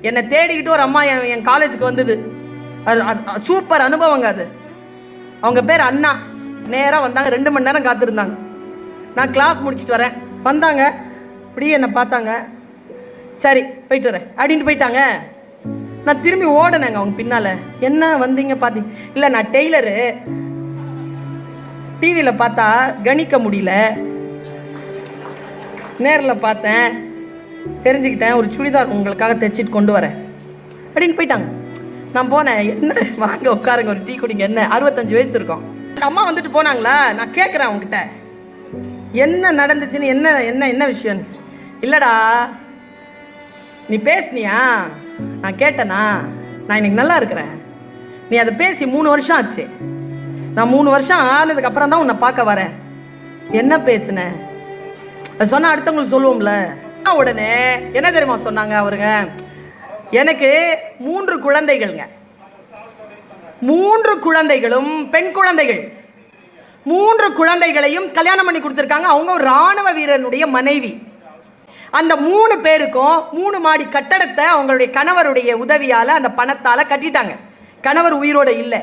என்னை தேடிக்கிட்டு ஒரு அம்மா என் காலேஜுக்கு வந்தது. சூப்பர் அனுபவங்க அது. அவங்க பேர் அண்ணா. நேராக வந்தாங்க, 2 மணி நேரம் காத்திருந்தாங்க. நான் கிளாஸ் முடிச்சுட்டு வரேன், வந்தாங்க, இப்படியே என்னை பார்த்தாங்க. சரி போயிட்டு வரேன் அப்படின்ட்டு போயிட்டாங்க. நான் திரும்பி ஓடினேங்க அவங்க பின்னால். என்ன வந்தீங்க பார்த்தீங்க? இல்லை நான் டெய்லரு, டிவியில் பார்த்தா கணிக்க முடியல, நேரில் பார்த்தேன், தெரிஞ்சுக்கிட்டேன், ஒரு சுடிதார் உங்களுக்காக தைச்சிட்டு கொண்டு வரேன் அப்படின்னு போயிட்டாங்க. நான் போனேன், என்ன வாங்க உட்காருங்க, ஒரு டீ குடிங்க. என்ன 65 வயசு இருக்கும். அந்த அம்மா வந்துட்டு போனாங்களா. நான் கேட்குறேன் அவங்ககிட்ட என்ன நடந்துச்சுன்னு, என்ன என்ன என்ன விஷயம். இல்லைடா நீ பேசுனியா? நான் கேட்டேனா? நான் இன்னைக்கு நல்லா இருக்கிறேன். நீ அதை பேசி 3 வருஷம் ஆச்சு. நான் 3 வருஷம் ஆனதுக்கு அப்புறம் தான் உன்னை பார்க்க வரேன். என்ன பேசுன? அது சொன்னா அடுத்தவங்களுக்கு சொல்லுவோம்ல. உடனே என்ன தெரியுமா சொன்னாங்க அவருங்க? எனக்கு 3 குழந்தைகள்ங்க. 3 குழந்தைகளும் பெண் குழந்தைகள். 3 குழந்தைகளையும் கல்யாணம் பண்ணி கொடுத்துருக்காங்க. அவங்க ஒரு ராணுவ வீரனுடைய மனைவி. அந்த 3 பேருக்கும் 3 மாடி கட்டடத்தை அவங்களுடைய கணவருடைய உதவியால, அந்த பணத்தால கட்டிட்டாங்க. கணவர் உயிரோட இல்லை.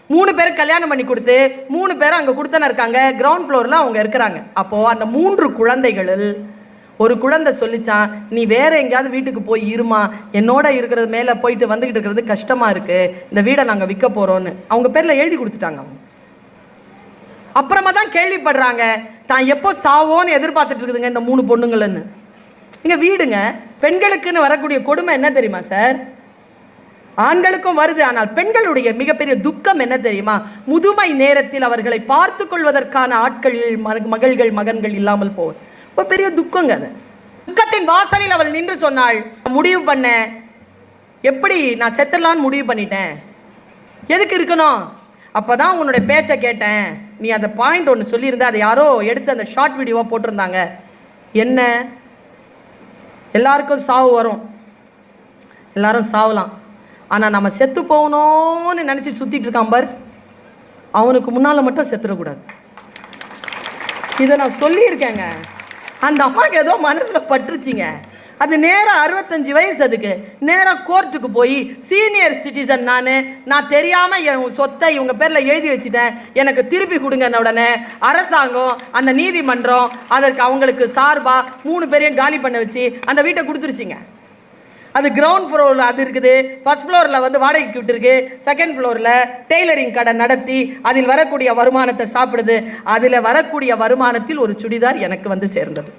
3 பேருக்கு கல்யாணம் பண்ணி கொடுத்து 3 பேரும் அங்கே கொடுத்தன இருக்காங்க. கிரவுண்ட் ஃப்ளோரில் அவங்க இருக்கிறாங்க. அப்போது அந்த 3 குழந்தைகளில் ஒரு குழந்தை சொல்லிச்சான், நீ வேற எங்கேயாவது வீட்டுக்கு போய் இருமா, என்னோட இருக்கிறது மேலே போயிட்டு வந்துக்கிட்டு இருக்கிறது கஷ்டமா இருக்கு, இந்த வீடை நாங்கள் விற்க போறோம்னு அவங்க பேரில் எழுதி கொடுத்துட்டாங்க. அப்புறமா தான் கேள்விப்படுறாங்க தான் எப்போ சாவோன்னு எதிர்பார்த்துட்டு இருக்குதுங்க இந்த 3 பொண்ணுங்கள்னு. இங்க வீடுங்க. பெண்களுக்குன்னு வரக்கூடிய கொடுமை என்ன தெரியுமா சார்? ஆண்களுக்கும் வருது. ஆனால் பெண்களுடைய மிகப்பெரிய துக்கம் என்ன தெரியுமா? முதுமை நேரத்தில் அவர்களை பார்த்து கொள்வதற்கான ஆட்கள், மகள்கள், மகன்கள் இல்லாமல் போவது ஒரு பெரிய துக்கங்க. அது துக்கத்தின் வாசலில் அவள் நின்று சொன்னாள், முடிவு பண்ண, எப்படி நான் செத்துடலான்னு முடிவு பண்ணிட்டேன். எதுக்கு இருக்கணும்? அப்பதான் உன்னுடைய பேச்சை கேட்டேன். நீ அந்த பாயிண்ட் ஒன்று சொல்லியிருந்த, அதை யாரோ எடுத்து அந்த ஷார்ட் வீடியோவா போட்டிருந்தாங்க. என்ன? எல்லாருக்கும் சாவு வரும், எல்லாரும் சாவலாம். ஆனால் நம்ம செத்து போகணும்னு நினச்சி சுற்றிட்டு இருக்கான் பார், அவனுக்கு முன்னால் மட்டும் செத்துடக்கூடாது. இதை நான் சொல்லியிருக்கேங்க. அந்த அம்மாவுக்கு ஏதோ மனசில் பட்டுருச்சிங்க. அது நேராக 65 வயசு. அதுக்கு நேராக கோர்ட்டுக்கு போய், சீனியர் சிட்டிசன் நான் தெரியாமல் என் சொத்தை இவங்க பேரில் எழுதி வச்சுட்டேன், எனக்கு திருப்பி கொடுங்க. உடனே அரசாங்கம், அந்த நீதிமன்றம் அதற்கு அவங்களுக்கு சார்பாக 3 பேரையும் காலி பண்ண வச்சு அந்த வீட்டை கொடுத்துருச்சிங்க. அது கிரவுண்ட் ஃப்ளோரில் அது இருக்குது. ஃபர்ஸ்ட் ஃப்ளோரில் வந்து வாடகைக்கு விட்டுருக்கு. செகண்ட் ஃப்ளோரில் டெய்லரிங் கடை நடத்தி அதில் வரக்கூடிய வருமானத்தை சாப்பிடுது. அதில் வரக்கூடிய வருமானத்தில் ஒரு சுடிதார் எனக்கு வந்து சேர்ந்தது.